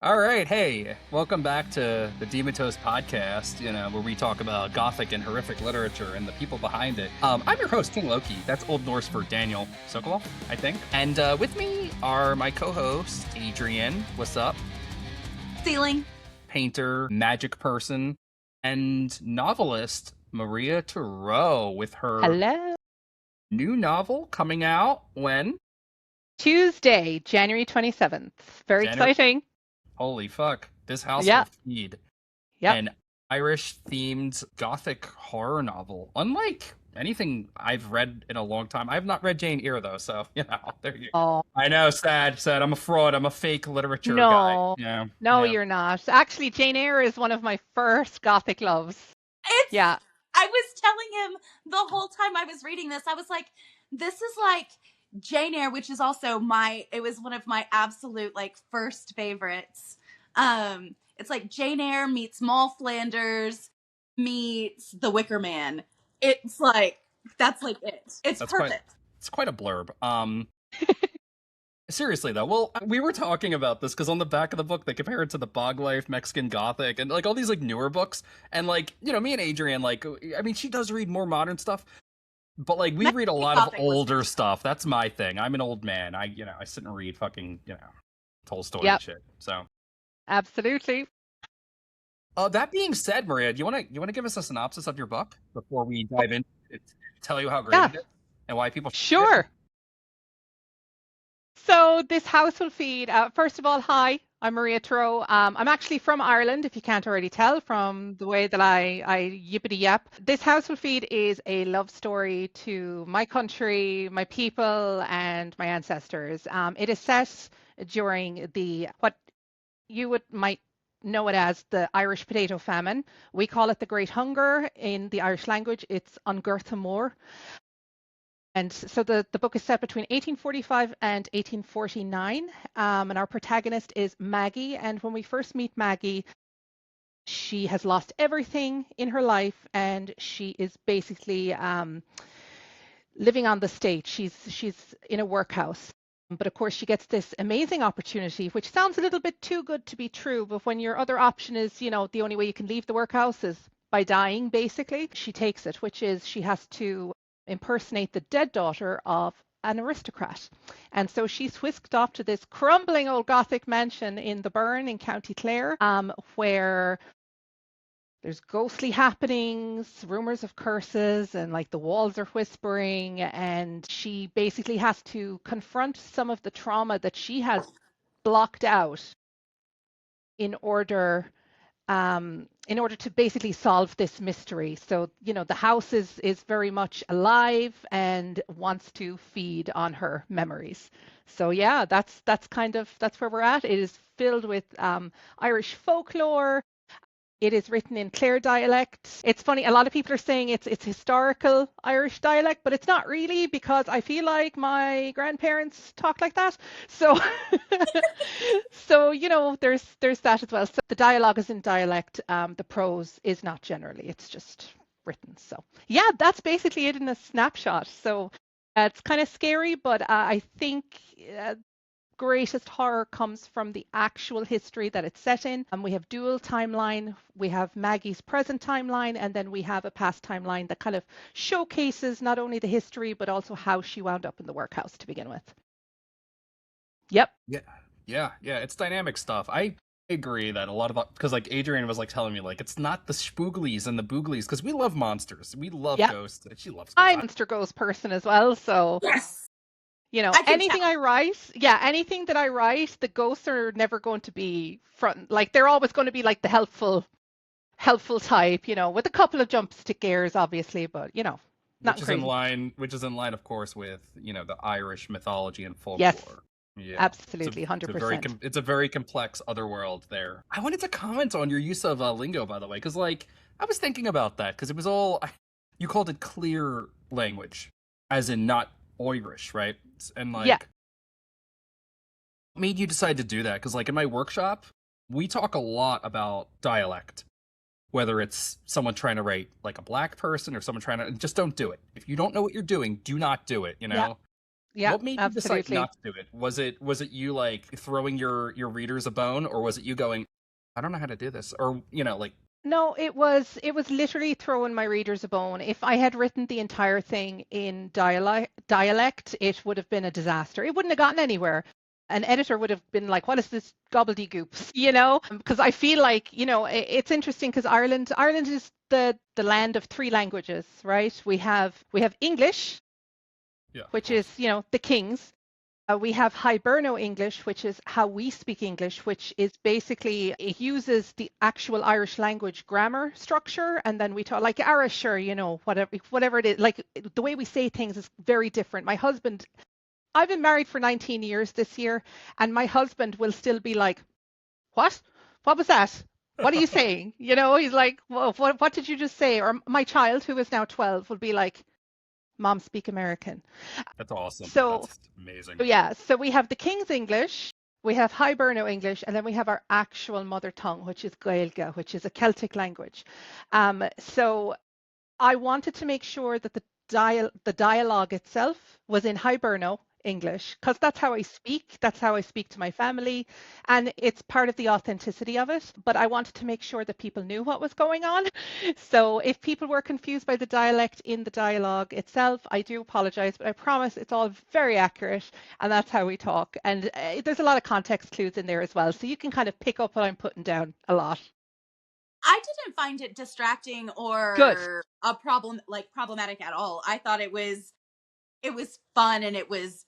All right, hey, welcome back to the Demon Toast podcast, where we talk about Gothic and horrific literature and the people behind it. I'm your host, King Loki. That's Old Norse for Daniel Sokolov, I think. And with me are my co-hosts, Adrian, what's up? Ceiling. Painter, magic person, and novelist, Maria Turead, with her Hello. new novel coming out when? Tuesday, January 27th. Very exciting. Holy fuck. This house Yeah. will feed Yep. an Irish-themed Gothic horror novel. Unlike anything I've read in a long time. I have not read Jane Eyre, though, so, there you go. Oh, I know, sad. I'm a fraud. I'm a fake literature no. guy. Yeah. No, yeah. you're not. Actually, Jane Eyre is one of my first Gothic loves. Yeah. I was telling him the whole time I was reading this, I was like, this is like Jane Eyre, which is also it was one of my absolute first favorites. It's like Jane Eyre meets Moll Flanders meets The Wicker Man. It's like, that's like it. That's perfect. It's quite a blurb. Seriously though, well, we were talking about this because on the back of the book they compare it to the Bog Life, Mexican Gothic, and all these newer books. And me and Adrian, she does read more modern stuff, but we Mexican read a lot of Gothic older stuff. That's my thing. I'm an old man. I sit and read fucking Tolstoy and shit. So Absolutely. that being said, Maria, do you want to give us a synopsis of your book before we dive in? Tell you how great it is and why people should read it? Sure. So this house will feed. First of all, hi, I'm Maria Turead. I'm actually from Ireland, if you can't already tell from the way that I yippity yap. This house will feed is a love story to my country, my people, and my ancestors. It is set during what you might know it as the Irish potato famine. We call it the Great Hunger in the Irish language. It's an Gurtha Mór. And so the book is set between 1845 and 1849, and our protagonist is Maggie. And when we first meet Maggie, she has lost everything in her life, and she is basically living on the state. She's in a workhouse. But of course, she gets this amazing opportunity, which sounds a little bit too good to be true. But when your other option is, the only way you can leave the workhouse is by dying, basically, she takes it, which is she has to impersonate the dead daughter of an aristocrat. And so she's whisked off to this crumbling old Gothic mansion in the Burn in County Clare, where there's ghostly happenings, rumors of curses, and the walls are whispering. And she basically has to confront some of the trauma that she has blocked out in order to basically solve this mystery. So, the house is very much alive and wants to feed on her memories. So yeah, that's where we're at. It is filled with Irish folklore. It is written in Clare dialect. It's funny, a lot of people are saying it's historical Irish dialect, but it's not really, because I feel like my grandparents talked like that. So so there's that as well. So the dialogue is in dialect. The prose is not generally. It's just written. So yeah, that's basically it in a snapshot. So it's kind of scary, but I think greatest horror comes from the actual history that it's set in. And we have dual timeline. We have Maggie's present timeline, and then we have a past timeline that kind of showcases not only the history, but also how she wound up in the workhouse to begin with. Yep. Yeah. It's dynamic stuff. I agree that a lot of, because Adrian was telling me it's not the spooglies and the booglies, because we love monsters. We love ghosts. She loves ghosts. I'm a monster ghost person as well, so yes. Anything I write, anything that I write, the ghosts are never going to be front. They're always going to be the helpful type, with a couple of jump scares, obviously, but not which crazy. Which is in line, of course, with the Irish mythology and folklore. Yes, yeah, absolutely, 100%. It's a very complex otherworld there. I wanted to comment on your use of lingo, by the way, because I was thinking about that, because it was all, you called it clear language, as in not Irish, right? And what made you decide to do that? Because in my workshop, we talk a lot about dialect, whether it's someone trying to write a black person or someone trying to, just don't do it. If you don't know what you're doing, do not do it, Yeah, What made you decide absolutely. not to do it? Was it you like throwing your readers a bone, or was it you going, I don't know how to do this, or like No, it was literally throwing my readers a bone. If I had written the entire thing in dialect, it would have been a disaster. It wouldn't have gotten anywhere. An editor would have been like, "What is this gobbledygooks?" Because I feel like, it's interesting because Ireland is the land of three languages, right? We have English, yeah, of which is, course. the king's. We have Hiberno English, which is how we speak English, which is basically it uses the actual Irish language grammar structure, and then we talk like Irish or whatever it is. Like the way we say things is very different. I've been married for 19 years this year, and my husband will still be like, "What? What was that? What are you saying?" He's like, "Whoa, what did you just say?" Or my child, who is now 12, will be like, "Mom, speak American." That's awesome. So That's amazing. So yeah, so we have the King's English, we have Hiberno English, and then we have our actual mother tongue, which is Gaeilge, which is a Celtic language. So I wanted to make sure that the dialogue itself was in Hiberno English, because that's how I speak to my family, and it's part of the authenticity of it. But I wanted to make sure that people knew what was going on. So if people were confused by the dialect in the dialogue itself, I do apologize, but I promise it's all very accurate, and that's how we talk. And there's a lot of context clues in there as well, so you can kind of pick up what I'm putting down a lot. I didn't find it distracting Good, or problematic at all. I thought it was fun, and it was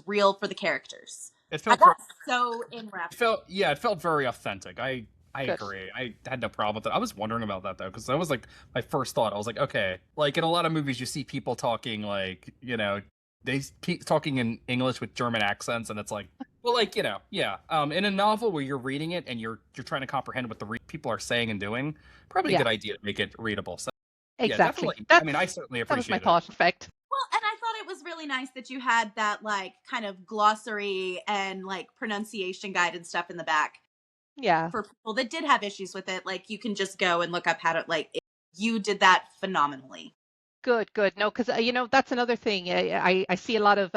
real for the characters. It I felt very, got so enwrapped. yeah, it felt very authentic. I good. agree. I had no problem with it. I was wondering about that though, because that was like my first thought. I was like, okay, like in a lot of movies, you see people talking like, they keep talking in English with German accents, and it's like, well, like, yeah. In a novel where you're reading it and you're trying to comprehend what the people are saying and doing, probably a Yeah, good idea to make it readable. So yeah, exactly. definitely. I mean, I That's certainly that was my appreciate it. thought. Perfect. Well, and I thought it was really nice that you had that like kind of glossary and like pronunciation guide and stuff in the back Yeah. for people that did have issues with it. Like you can just go and look up how to you did that phenomenally. Good, good. No, because that's another thing. I see a lot of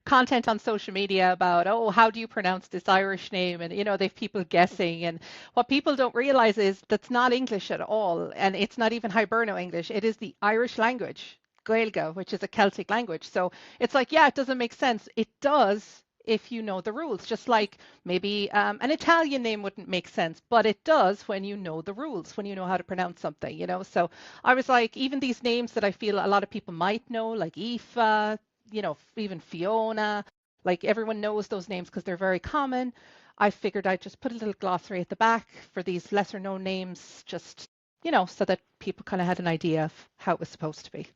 content on social media about, oh, how do you pronounce this Irish name? And they've people guessing. And what people don't realize is that's not English at all, and it's not even Hiberno English. It is the Irish language, Gaeilge, which is a Celtic language. So it's like, yeah, it doesn't make sense. It does if you know the rules. Just like maybe an Italian name wouldn't make sense, but it does when you know the rules, when you know how to pronounce something. So I was like, even these names that I feel a lot of people might know, like Aoife, even Fiona, like everyone knows those names because they're very common. I figured I'd just put a little glossary at the back for these lesser known names, just, so that people kind of had an idea of how it was supposed to be.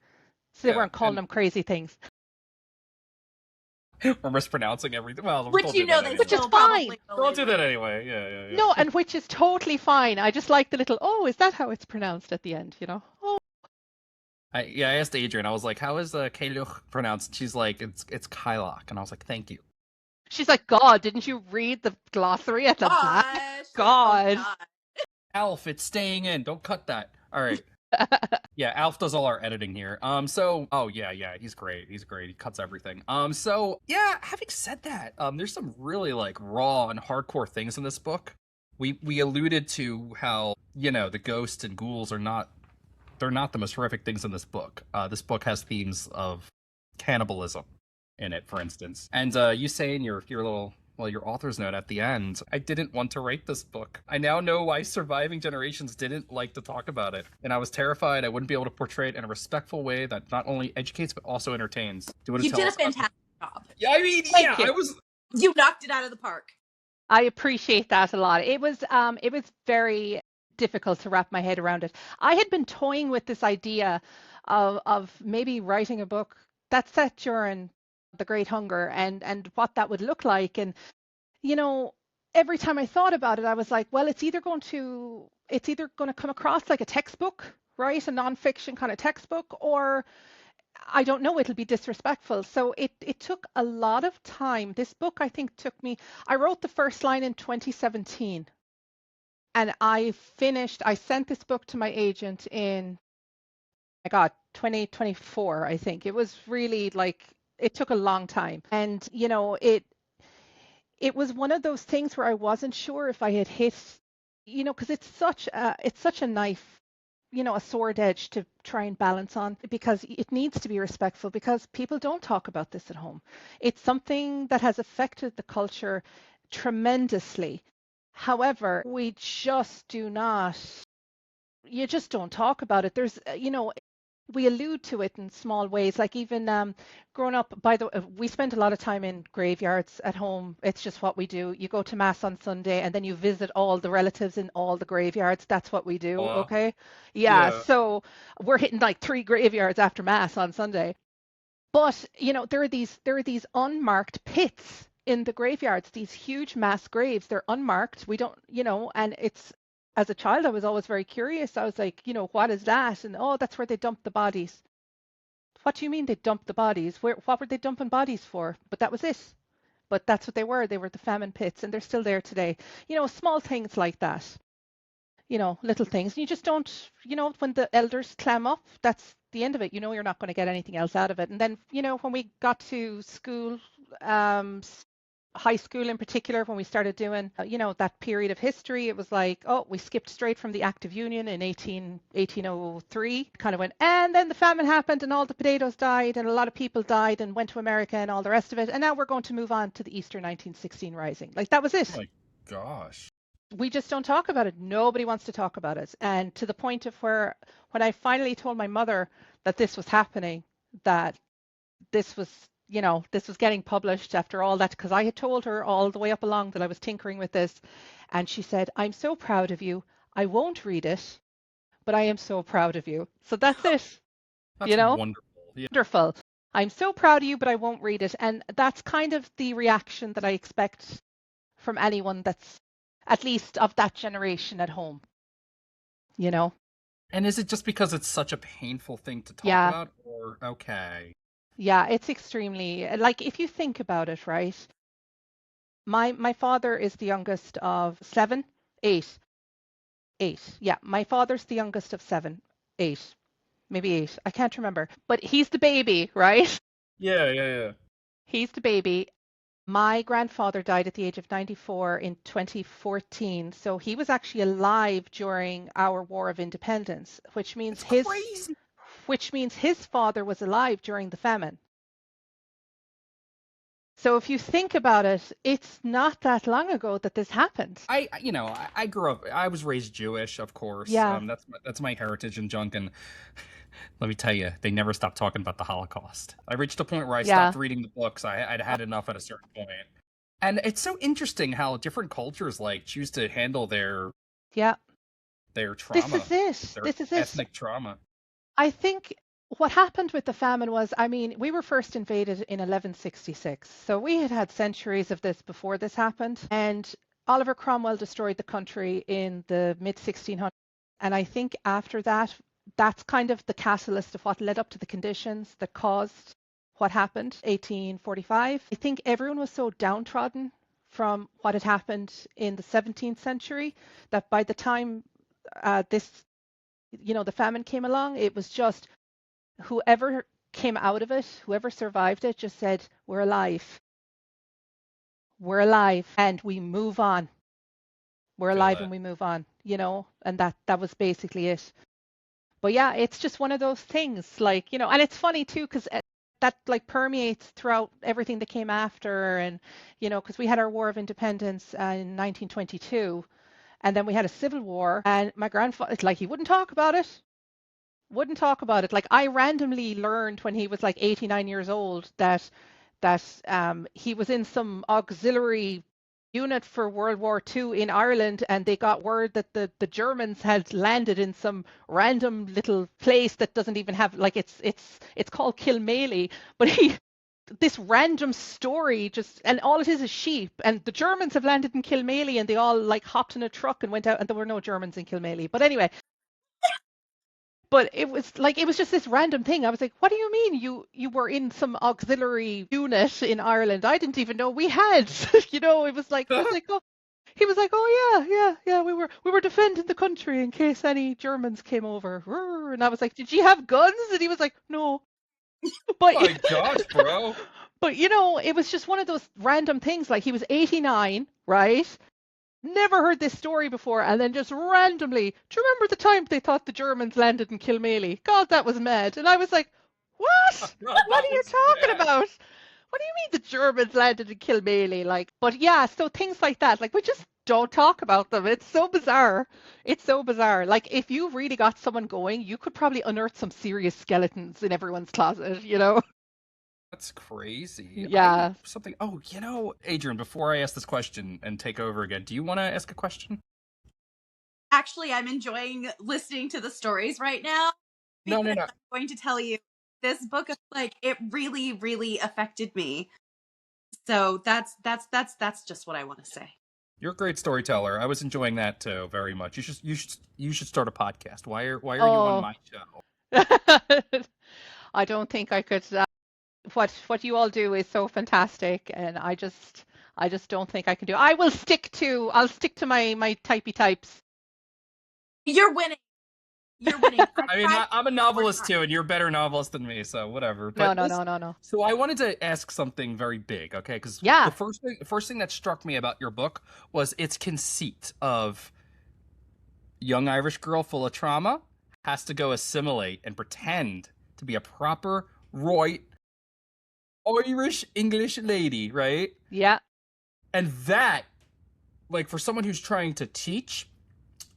So they Yeah, weren't calling and them crazy things, we're mispronouncing everything. Well, Which don't do that they anyway. which is still fine. probably will Don't do that anyway. anyway. Yeah, yeah, No, yeah. and which is totally fine. I just like the little, oh, is that how it's pronounced at the end? Oh, I asked Adrian. I was like, "How is Kaluch pronounced?" She's like, "It's Kylok," and I was like, "Thank you." she's like, God, didn't you read the glossary at the back? Gosh. Oh God. god. Alf, it's staying in. Don't cut that. All right. Yeah, Alf does all our editing here. Oh yeah, he's great. He's great. He cuts everything. So yeah, having said that, there's some really like raw and hardcore things in this book. We alluded to how, the ghosts and ghouls they're not the most horrific things in this book. This book has themes of cannibalism in it, for instance. And you say in your author's note at the end, I didn't want to write this book. I now know why surviving generations didn't like to talk about it. And I was terrified I wouldn't be able to portray it in a respectful way that not only educates but also entertains. Do you want to You tell did a us about fantastic job. Yeah, I mean, Thank you. You knocked it out of the park. I appreciate that a lot. It was very difficult to wrap my head around it. I had been toying with this idea of maybe writing a book that's set during the Great Hunger and what that would look like. And you know, every time I thought about it, I was like, well, it's either going to come across like a textbook, right? A nonfiction kind of textbook, or I don't know, it'll be disrespectful. So it took a lot of time. This book, I think, I wrote the first line in 2017, and I sent this book to my agent in, my God, 2024, I think. It was really like It took a long time. And, it was one of those things where I wasn't sure if I had hit, because it's such a knife, a sword edge to try and balance on, because it needs to be respectful, because people don't talk about this at home. It's something that has affected the culture tremendously. However, we just do not, you just don't talk about it. There's, we allude to it in small ways, like even growing up, by the way, we spend a lot of time in graveyards at home. It's just what we do. You go to mass on Sunday and then you visit all the relatives in all the graveyards. That's what we do. Okay. Yeah. Yeah. So we're hitting like 3 graveyards after mass on Sunday. But, there are these unmarked pits in the graveyards, these huge mass graves. They're unmarked. We don't, and it's, as a child, I was always very curious. I was like, what is that? And oh, that's where they dump the bodies. What do you mean they dumped the bodies? What were they dumping bodies for? But that was it. But that's what they were. They were the famine pits, and they're still there today. Small things like that. Little things. And you just don't, when the elders clam up, that's the end of it. You're not going to get anything else out of it. And then, when we got to school, high school in particular, when we started doing, that period of history, it was like, oh, we skipped straight from the Act of Union in 1803, kind of went, and then the famine happened and all the potatoes died and a lot of people died and went to America and all the rest of it. And now we're going to move on to the Easter 1916 Rising. Like, that was it. Oh my gosh. We just don't talk about it. Nobody wants to talk about it. And to the point of where, when I finally told my mother that this was happening, that this was, this was getting published after all that, because I had told her all the way up along that I was tinkering with this. And she said, I'm so proud of you. I won't read it, but I am so proud of you. So that's it. That's wonderful. Yeah. Wonderful. I'm so proud of you, but I won't read it. And that's kind of the reaction that I expect from anyone that's at least of that generation at home, And is it just because it's such a painful thing to talk about? Or, okay. Yeah, it's extremely, like, if you think about it, right? My father is the youngest of 7, 8. Yeah, my father's the youngest of 7, 8, maybe 8. I can't remember. But he's the baby, right? Yeah. He's the baby. My grandfather died at the age of 94 in 2014, so he was actually alive during our War of Independence, which means his father was alive during the famine. So if you think about it, it's not that long ago that this happened. I grew up, I was raised Jewish, of course. Yeah. That's my heritage and junk. And let me tell you, they never stopped talking about the Holocaust. I reached a point where I stopped reading the books. I'd had enough at a certain point. And it's so interesting how different cultures choose to handle their trauma. This is it. Ethnic trauma. I think what happened with the famine was, we were first invaded in 1166. So we had had centuries of this before this happened. And Oliver Cromwell destroyed the country in the mid-1600s. And I think after that, that's kind of the catalyst of what led up to the conditions that caused what happened, 1845. I think everyone was so downtrodden from what had happened in the 17th century that by the time the famine came along, it was just whoever came out of it, whoever survived it, just said, we're alive. We're alive and we move on. We're alive and we move on, and that was basically it. But yeah, it's just one of those things, and it's funny too, because that permeates throughout everything that came after. And, because we had our War of Independence in 1922, and then we had a civil war, and my grandfather, it's like he wouldn't talk about it. Like, I randomly learned when he was like 89 years old that he was in some auxiliary unit for World War II in Ireland, and they got word that the Germans had landed in some random little place that doesn't even have, it's called Kilmaley, but this random story and all it is sheep, and the Germans have landed in Kilmaley, and they all hopped in a truck and went out, and there were no Germans in Kilmaley. But anyway, but it was just this random thing. I was like, what do you mean you were in some auxiliary unit in Ireland? I didn't even know we had. It was like, I was like, oh. He was like, oh yeah, we were defending the country in case any Germans came over. And I was like, did you have guns? And he was like, no. But My gosh, bro. but it was just one of those random things. Like he was 89, right? Never heard this story before, and then just randomly, do you remember the time they thought the Germans landed in Kilmaley? God, that was mad. And I was like, what? God, What that are you was talking bad. about? What do you mean the Germans landed in Kilmaley? Like, but yeah, so things like that, like we just don't talk about them. It's so bizarre. It's so bizarre. Like if you really got someone going, you could probably unearth some serious skeletons in everyone's closet. That's crazy. I Yeah. something. Oh, Adrian. Before I ask this question and take over again, do you want to ask a question? Actually, I'm enjoying listening to the stories right now No, no, because no. I'm going to tell you this book, like, it really, really affected me. So that's just what I want to say. You're a great storyteller. I was enjoying that too very much. You should start a podcast. Why are you on Oh, my show? I don't think I could. What you all do is so fantastic, and I just don't think I can do. I'll stick to my typey types. You're winning. You're winning. I I mean, tried I'm a more novelist times. too, and you're a better novelist than me, so whatever. No, But no, listen, no, no, no. so I wanted to ask something very big, okay? Because the Yeah, first thing that struck me about your book was its conceit of young Irish girl full of trauma has to go assimilate and pretend to be a proper, right Irish English lady, right? yeah. And that, like, for someone who's trying to teach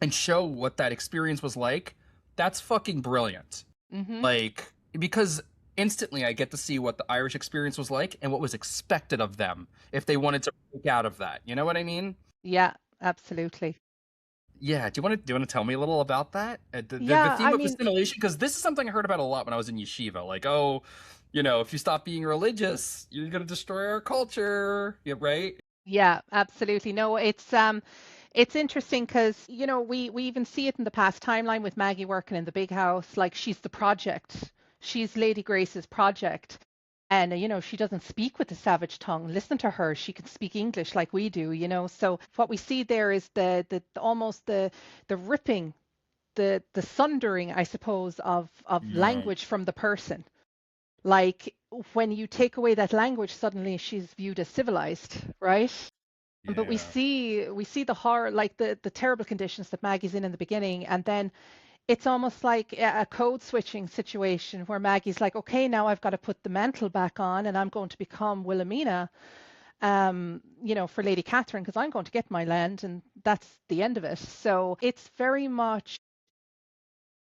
and show what that experience was like, that's fucking brilliant. Mhm. Like, because instantly I get to see what the Irish experience was like and what was expected of them if they wanted to break out of that. You know what I mean? Yeah, absolutely. Yeah. Do you want to tell me a little about that? The Yeah, theme I of mean, assimilation, because this is something I heard about a lot when I was in yeshiva. Like, oh, if you stop being religious, you're gonna destroy our culture. Yeah, right. yeah, absolutely. No, it's interesting because we even see it in the past timeline with Maggie working in the big house. Like she's the project. She's Lady Grace's project. And she doesn't speak with the savage tongue. Listen to her. She can speak English like we do. So what we see there is almost the ripping, the sundering, I suppose, of Yeah. language from the person. Like when you take away that language, suddenly she's viewed as civilized, right? But we Yeah. see the horror, like the terrible conditions that Maggie's in the beginning, and then it's almost like a code switching situation where Maggie's like, okay, now I've got to put the mantle back on, and I'm going to become Wilhelmina, for Lady Catherine, because I'm going to get my land, and that's the end of it. So it's very much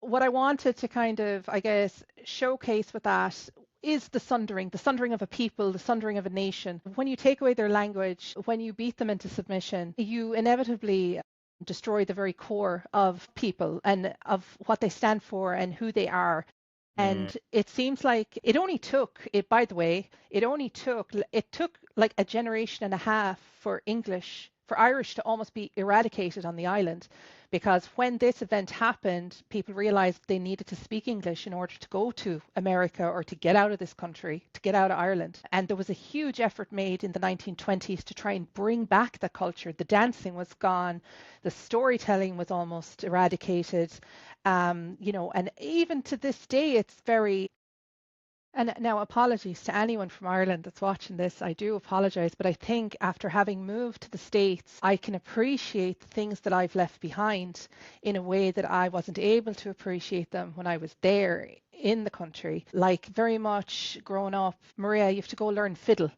what I wanted to kind of, I guess, showcase with that is the sundering of a people, the sundering of a nation. When you take away their language, when you beat them into submission, you inevitably destroy the very core of people and of what they stand for and who they are. Mm, And it seems like it only took it, by the way, it took like a generation and a half for Irish to almost be eradicated on the island, because when this event happened, people realized they needed to speak English in order to go to America or to get out of this country, to get out of Ireland. And there was a huge effort made in the 1920s to try and bring back the culture. The dancing was gone, the storytelling was almost eradicated. And even to this day, it's very, and now apologies to anyone from Ireland that's watching this. I do apologize, but I think after having moved to the States, I can appreciate the things that I've left behind in a way that I wasn't able to appreciate them when I was there in the country. Like very much growing up, Maria, you have to go learn fiddle,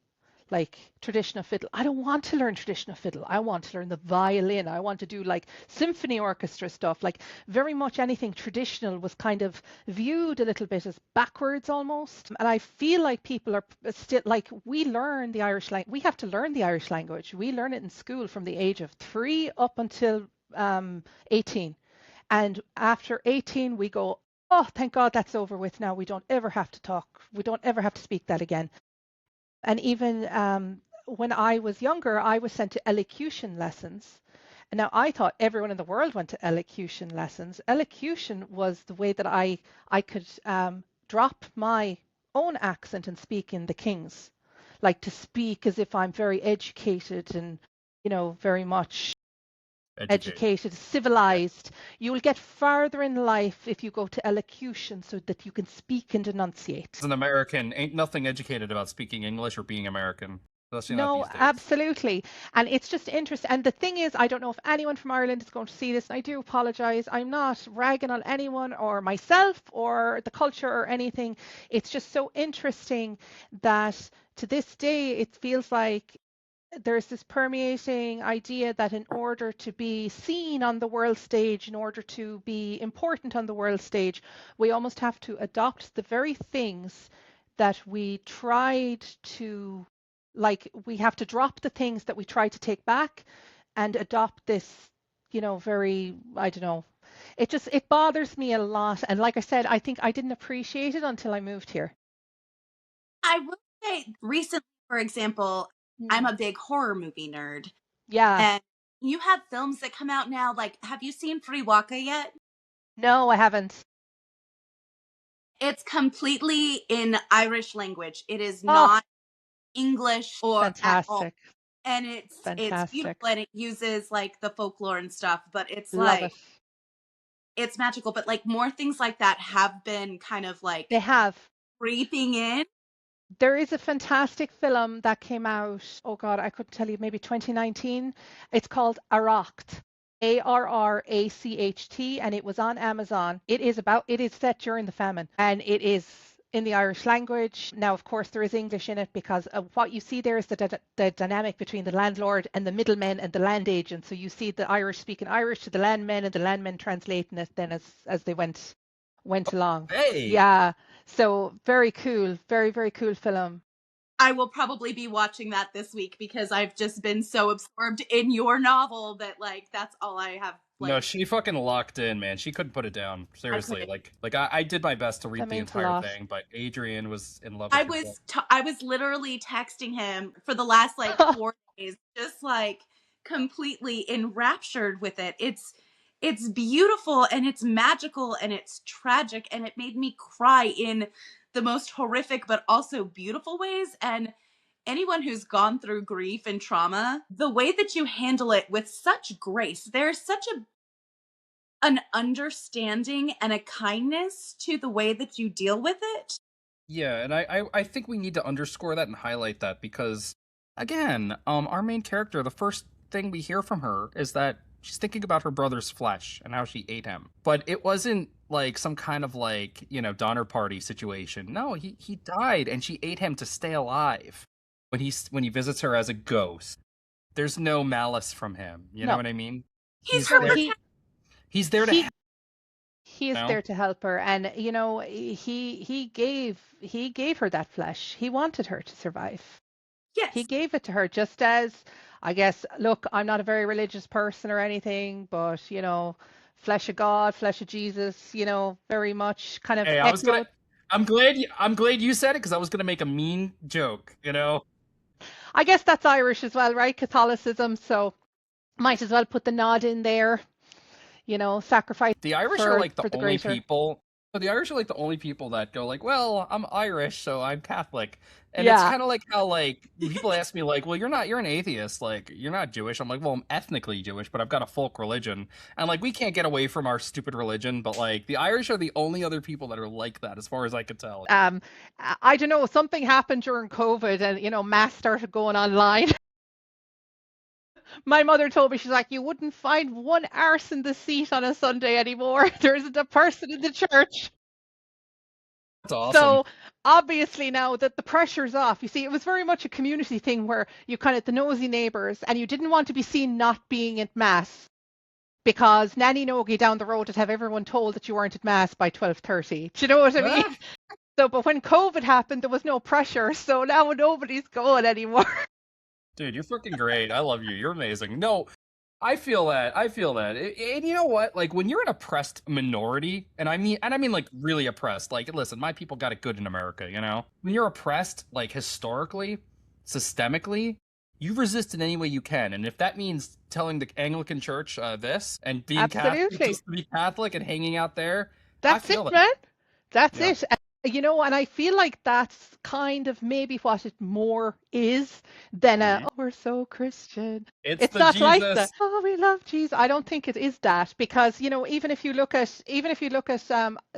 like traditional fiddle. I don't want to learn traditional fiddle. I want to learn the violin. I want to do like symphony orchestra stuff. Like very much anything traditional was kind of viewed a little bit as backwards almost. And I feel like people are still like we learn the Irish language. We have to learn the Irish language. We learn it in school from the age of 3 up until 18. And after 18, we go, oh, thank God that's over with now. We don't ever have to talk. We don't ever have to speak that again. And even when I was younger, I was sent to elocution lessons. And now I thought everyone in the world went to elocution lessons. Elocution was the way that I could drop my own accent and speak in the King's, like to speak as if I'm very educated and very much. educated, civilized. You will get farther in life if you go to elocution so that you can speak and enunciate. As an American, ain't nothing educated about speaking English or being American. Especially not No, these days. absolutely. And it's just interesting. And the thing is, I don't know if anyone from Ireland is going to see this. I do apologize. I'm not ragging on anyone or myself or the culture or anything. It's just so interesting that to this day, it feels like there's this permeating idea that in order to be seen on the world stage, in order to be important on the world stage, we almost have to adopt the very things that we tried to, like, we have to drop the things that we tried to take back and adopt this, very, I don't know. It bothers me a lot. And like I said, I think I didn't appreciate it until I moved here. I will say recently, for example, I'm a big horror movie nerd. Yeah. And you have films that come out now, like, have you seen Free Waka yet? No, I haven't. It's completely in Irish language. It is not English or at all. Fantastic. And it's beautiful, and it uses like the folklore and stuff, but it's Love it. It's magical. But like more things like that have been kind of like They have creeping in. There is a fantastic film that came out, oh God, I couldn't tell you, maybe 2019. It's called Arracht, Arracht, and it was on Amazon. It is set during the famine, and it is in the Irish language. Now, of course, there is English in it because what you see there is the dynamic between the landlord and the middlemen and the land agent. So you see the Irish speaking Irish to the landmen and the landmen translating it then as they went along. Hey! Yeah. So very cool, very, very cool film. I will probably be watching that this week because I've just been so absorbed in your novel that like that's all I have. No, she fucking locked in, man. She couldn't put it down. Seriously, I did my best to read the entire thing, but Adrian was in love with it. I was literally texting him for the last like 4 days, just like completely enraptured with it. It's beautiful and it's magical and it's tragic and it made me cry in the most horrific but also beautiful ways. And anyone who's gone through grief and trauma, the way that you handle it with such grace, there's such an understanding and a kindness to the way that you deal with it. Yeah, and I think we need to underscore that and highlight that because, again, our main character, the first thing we hear from her is that she's thinking about her brother's flesh and how she ate him. But it wasn't like some kind of like, Donner Party situation. No, he died and she ate him to stay alive when he visits her as a ghost. There's no malice from him. You know what I mean? He's there to help. He is there to help her, and he gave her that flesh. He wanted her to survive. Yes. He gave it to her just as, I guess, look, I'm not a very religious person or anything, but, flesh of God, flesh of Jesus, very much kind of. Hey, I'm glad you said it because I was going to make a mean joke, I guess that's Irish as well, right? Catholicism. So might as well put the nod in there, sacrifice. The Irish are like the only people. The Irish are like the only people that go like, well, I'm Irish, so I'm Catholic. And it's kind of like how like people ask me like, well, you're an atheist, like you're not Jewish. I'm like, well, I'm ethnically Jewish, but I've got a folk religion. And like we can't get away from our stupid religion, but like the Irish are the only other people that are like that as far as I could tell. I don't know, something happened during COVID and mass started going online. My mother told me, she's like, you wouldn't find one arse in the seat on a Sunday anymore. There isn't a person in the church. That's awesome. So obviously now that the pressure's off, you see, it was very much a community thing where you kind of the nosy neighbours and you didn't want to be seen not being at mass because Nanny Nogie down the road would have everyone told that you weren't at mass by 12:30. Do you know what I mean? So, but when COVID happened, there was no pressure. So now nobody's going anymore. Dude, you're freaking great. I love you. You're amazing. No, I feel that. And you know what? Like when you're an oppressed minority, and I mean like really oppressed. Like, listen, my people got it good in America, When you're oppressed, like historically, systemically, you resist in any way you can. And if that means telling the Anglican Church this and being Catholic, just to be Catholic and hanging out there, that's it, man. That's it. And I feel like that's kind of maybe what it more is than Mhm. oh, we're so Christian. It's It's the not like the, Jesus. oh, we love Jesus. I don't think it is that because, even if you look at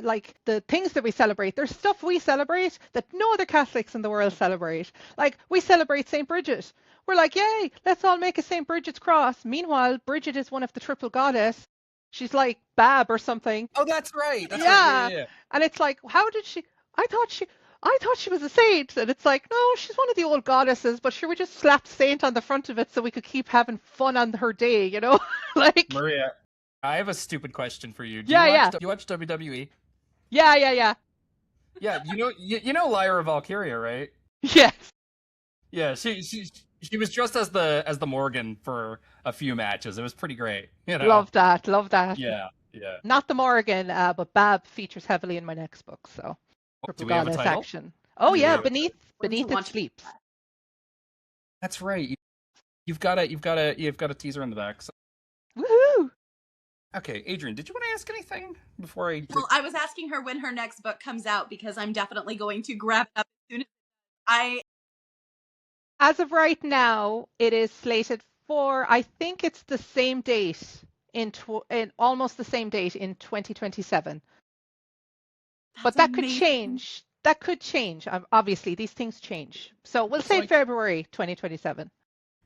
like the things that we celebrate, there's stuff we celebrate that no other Catholics in the world celebrate. Like we celebrate St. Bridget. We're like, yay, let's all make a St. Bridget's cross. Meanwhile, Bridget is one of the triple goddess. She's like Bab or something. Oh, that's right. That's right. Yeah, Yeah. yeah, yeah. And it's like, how did she? I thought she, I thought she was a saint, and it's like, no, she's one of the old goddesses, but she would just slap saint on the front of it so we could keep having fun on her day, like, Maria, I have a stupid question for you. yeah, yeah, Do you watch WWE? yeah, yeah, yeah, Yeah, you know Lyra Valkyria, right? yes, Yeah, she was dressed as the Morgan for a few matches. It was pretty great, you know. love that, love that. Yeah, yeah. Not the Morgan, but Bab features heavily in my next book, so triple Do we have a goddess title? action. Oh Do we yeah, have a Going to beneath it watch sleeps. That's right. You've got a teaser in the back. So. Woohoo! Okay, Adrian, did you want to ask anything before I? Well, I was asking her when her next book comes out because I'm definitely going to grab it up as soon as I. As of right now, it is slated for, I think it's the same date in almost the same date in 2027. But That's that could amazing. change. That could change. Obviously, these things change. So we'll say like- February 2027.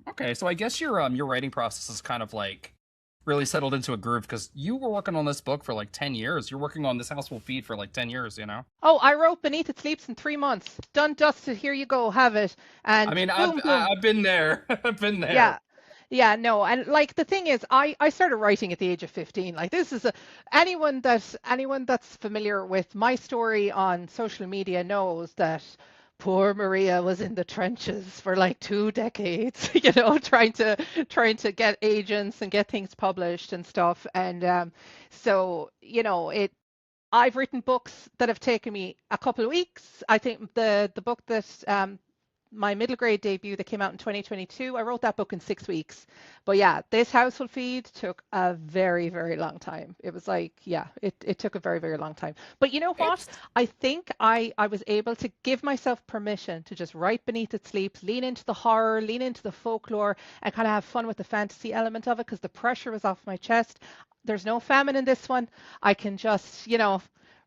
Okay, so I guess your writing process is kind of like really settled into a groove because you were working on this book for like 10 years. You're working on this House Will Feed for like 10 years, you know? Oh, I wrote Beneath It Sleeps in 3 months. Done, dusted. Here you go. Have it. And I mean, boom, boom. I've been there. I've been there. Yeah. Yeah, no. And like the thing is, I started writing at the age of 15. Like this is anyone that's familiar with my story on social media knows that poor Maria was in the trenches for like 2 decades, trying to get agents and get things published and stuff. And so, I've written books that have taken me a couple of weeks. I think the book that my middle grade debut that came out in 2022, I wrote that book in 6 weeks. But yeah, this House Will Feed took a very, very long time. It was like, yeah, it took a very, very long time. But you know what? I think I was able to give myself permission to just write Beneath It Sleeps, lean into the horror, lean into the folklore, and kind of have fun with the fantasy element of it because the pressure was off my chest. There's no famine in this one. I can just,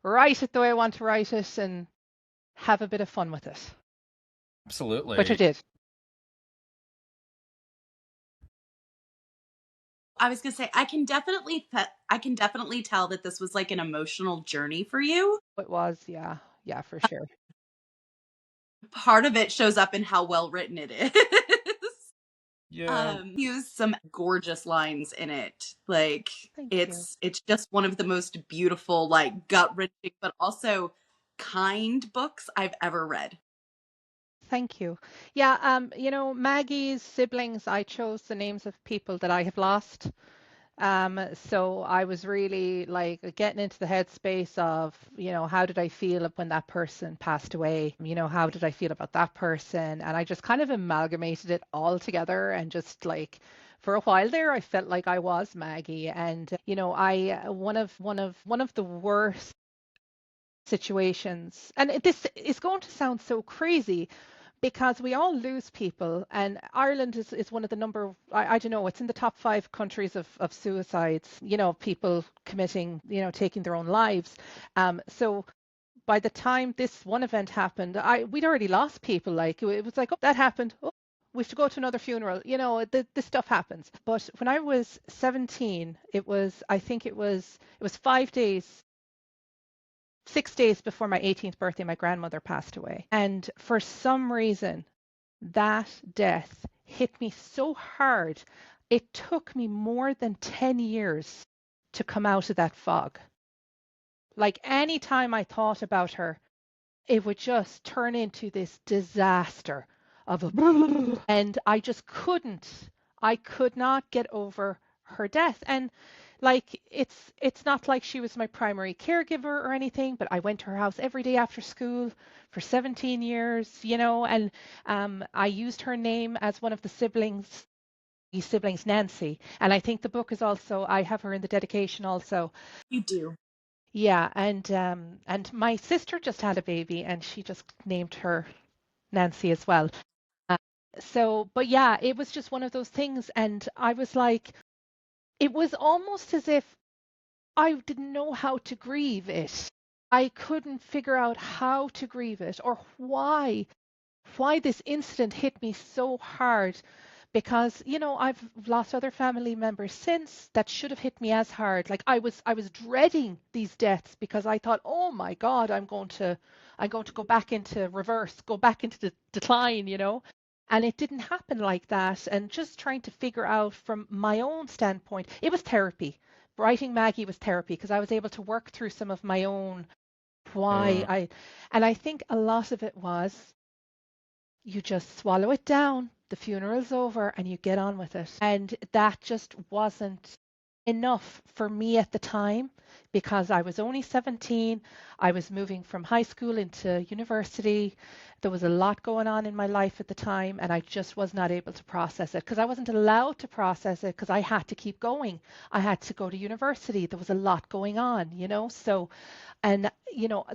write it the way I want to write it and have a bit of fun with it. Absolutely. Which I did. I was gonna say I can definitely tell that this was like an emotional journey for you. It was, yeah, for sure. Part of it shows up in how well written it is. Yeah. Use some gorgeous lines in it. Like it's just one of the most beautiful, like gut wrenching, but also kind books I've ever read. Thank you. Yeah, Maggie's siblings, I chose the names of people that I have lost. So I was really like getting into the headspace of, how did I feel when that person passed away? How did I feel about that person? And I just kind of amalgamated it all together and just like for a while there, I felt like I was Maggie. And, I one of the worst situations, and this is going to sound so crazy, because we all lose people, and Ireland is one of the I don't know, it's in the top 5 countries of suicides, people committing, taking their own lives. So by the time this one event happened, we'd already lost people. Like it was like, oh, that happened. Oh, we have to go to another funeral. This stuff happens. But when I was 17, I think it was 5 days 6 days before my 18th birthday, my grandmother passed away. And for some reason, that death hit me so hard. It took me more than 10 years to come out of that fog. Like any time I thought about her, it would just turn into this disaster of a, and I just I could not get over her death. And like it's not like she was my primary caregiver or anything, but I went to her house every day after school for 17 years, and I used her name as one of the siblings, Nancy. And I think the book is also, I have her in the dedication also. You do. Yeah, and my sister just had a baby, and she just named her Nancy as well. Uh, so, but yeah, it was just one of those things, and I was like, it was almost as if I didn't know how to grieve it. I couldn't figure out how to grieve it or why this incident hit me so hard, because I've lost other family members since that should have hit me as hard. Like I was dreading these deaths because I thought, oh my God, I'm going to go back into reverse, go back into decline. And it didn't happen like that. And just trying to figure out from my own standpoint, it was therapy. Writing Maggie was therapy because I was able to work through some of my own why and I think a lot of it was you just swallow it down. The funeral's over and you get on with it. And that just wasn't enough for me at the time because I was only 17. I was moving from high school into university. There was a lot going on in my life at the time, and I just was not able to process it because I wasn't allowed to process it because I had to keep going. I had to go to university. There was a lot going on. So, and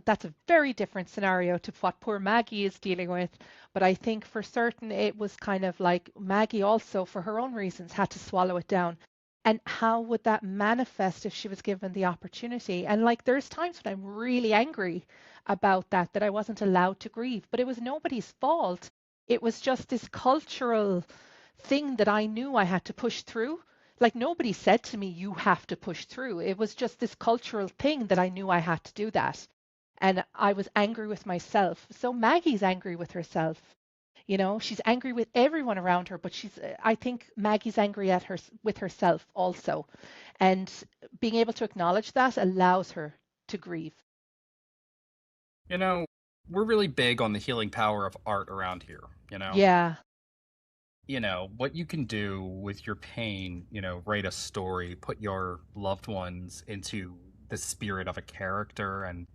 that's a very different scenario to what poor Maggie is dealing with. But I think for certain it was kind of like Maggie also, for her own reasons, had to swallow it down. And how would that manifest if she was given the opportunity? And like there's times when I'm really angry about that I wasn't allowed to grieve, but it was nobody's fault. It was just this cultural thing that I knew I had to push through. Like nobody said to me, you have to push through. It was just this cultural thing that I knew I had to do that. And I was angry with myself. So Maggie's angry with herself. She's angry with everyone around her, but I think Maggie's angry at her with herself also. And being able to acknowledge that allows her to grieve. You know, we're really big on the healing power of art around here, you know? Yeah. What you can do with your pain, write a story, put your loved ones into the spirit of a character and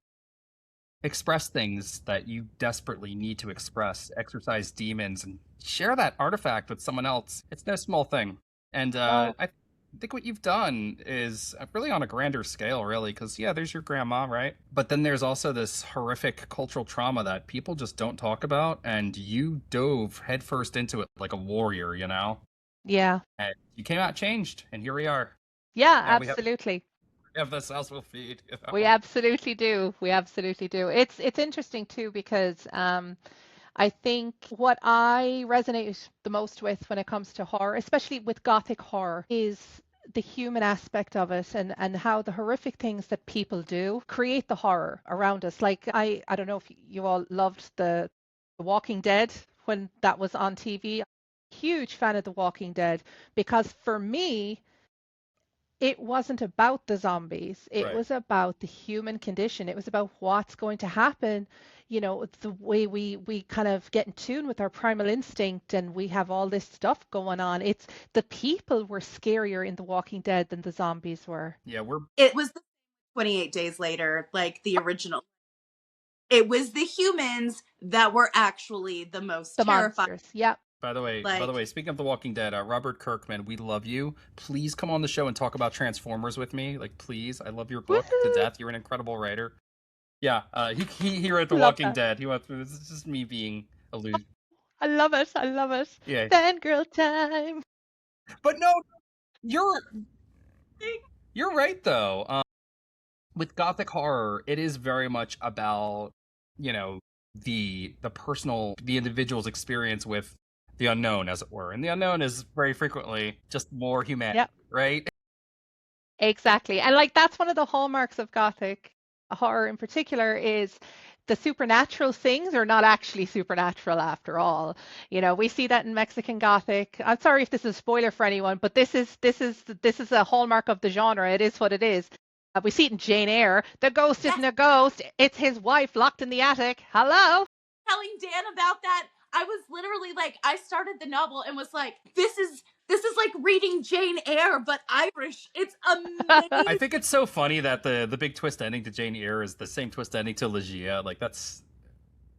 express things that you desperately need to express, exercise demons, and share that artifact with someone else. It's no small thing. And Oh, I think what you've done is really on a grander scale, really, because, yeah, there's your grandma, right? But then there's also this horrific cultural trauma that people just don't talk about, and you dove headfirst into it like a warrior. yeah. And you came out changed, and here we are. Yeah, Now absolutely. we have this house will feed. We absolutely do. We absolutely do. It's interesting too because I think what I resonate the most with when it comes to horror, especially with Gothic horror, is the human aspect of it and how the horrific things that people do create the horror around us. Like I don't know if you all loved the Walking Dead when that was on TV. Huge fan of The Walking Dead because for me, it wasn't about the zombies. It Right. was about the human condition. It was about what's going to happen. The way we kind of get in tune with our primal instinct and we have all this stuff going on. It's the people were scarier in The Walking Dead than the zombies were. Yeah, we're It was the 28 days later, like the original. It was the humans that were actually the most The terrifying. monsters. Yep. By the Like, way, speaking of The Walking Dead, Robert Kirkman, we love you. Please come on the show and talk about Transformers with me. Like, please, I love your book to Woohoo! death. You're an incredible writer. Yeah, he wrote The Love Walking that. Dead. He went through this. Is just me being a loser. I love it. I love it. Yeah, Fangirl time. but no, you're you're right though. With Gothic horror, it is very much about the personal, the individual's experience with the unknown, as it were, and the unknown is very frequently just more humanity, Yep. right? Exactly. And like that's one of the hallmarks of Gothic horror in particular is the supernatural things are not actually supernatural after all. We see that in Mexican Gothic. I'm sorry if this is a spoiler for anyone, but this is a hallmark of the genre. It is what it is. We see it in Jane Eyre. The ghost isn't yes, a ghost. It's his wife locked in the attic. Hello. telling Dan about that, I was literally like, I started the novel and was like, this is like reading Jane Eyre, but Irish. It's I amazing. think it's so funny that the big twist ending to Jane Eyre is the same twist ending to Legia. Like that's